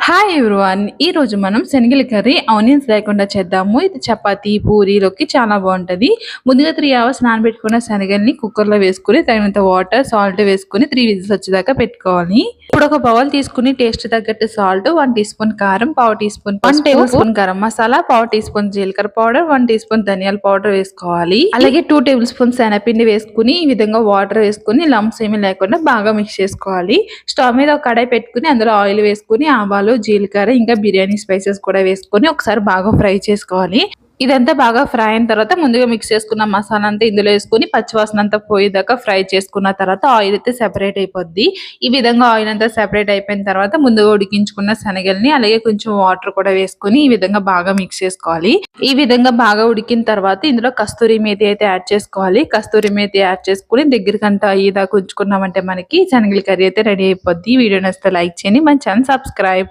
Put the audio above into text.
Hi everyone. ఈ రోజు మనం శనగల కర్రీ ఆనియన్స్ లేకుండా చేద్దాము. ఇది చపాతీ, పూరీలోకి చాలా బాగుంటది. ముందుగా 3 అవర్స్ నానబెట్టుకున్న శనగల్ని కుక్కర్‌లో వేసుకొని తగినంత వాటర్, సాల్ట్ వేసుకొని 3 విజిల్స్ వచ్చేదాకా పెట్టుకోవాలి. ఇప్పుడు ఒక బౌల్ తీసుకుని టేస్ట్ తగ్గట్టు సాల్ట్, 1 టీ స్పూన్ కారం, పావు teaspoon 1 tablespoon garam masala, పావు టీ స్పూన్ జీలకర్ర పౌడర్, 1 టీ స్పూన్ ధనియాల పౌడర్ వేసుకోవాలి. అలాగే 2 టేబుల్ స్పూన్ శనగపిండి వేసుకుని ఈ విధంగా వాటర్ వేసుకుని లంప్స్ ఏమీ లేకుండా బాగా మిక్స్ చేసుకోవాలి. స్టవ్ మీద ఒక కడాయి పెట్టుకుని అందులో ఆయిల్ వేసుకుని ఆవాలు, జీలకర్ర ఇంకా బిర్యానీ స్పైసెస్ కూడా వేసుకొని ఒకసారి బాగా ఫ్రై చేసుకోవాలి. ఇదంతా బాగా ఫ్రై అయిన తర్వాత ముందుగా మిక్స్ చేసుకున్న మసాలా అంతా ఇందులో వేసుకొని పచ్చివాసన అంతా పోయేదాకా ఫ్రై చేసుకున్న తర్వాత ఆయిల్ అయితే సెపరేట్ అయిపోద్ది. ఈ విధంగా ఆయిల్ అంతా సెపరేట్ అయిపోయిన తర్వాత ముందుగా ఉడికించుకున్న శనగల్ని అలాగే కొంచెం వాటర్ కూడా వేసుకొని ఈ విధంగా బాగా మిక్స్ చేసుకోవాలి. ఈ విధంగా బాగా ఉడికిన తర్వాత ఇందులో కస్తూరి మేతి అయితే యాడ్ చేసుకోవాలి. కస్తూరి మేతి యాడ్ చేసుకుని దగ్గరికంతా అయ్యేదాకా ఉంచుకున్నామంటే మనకి శనగల కర్రీ అయితే రెడీ అయిపోద్ది. వీడియో నచ్చితే లైక్ చేయండి, మన ఛానల్ సబ్స్క్రైబ్.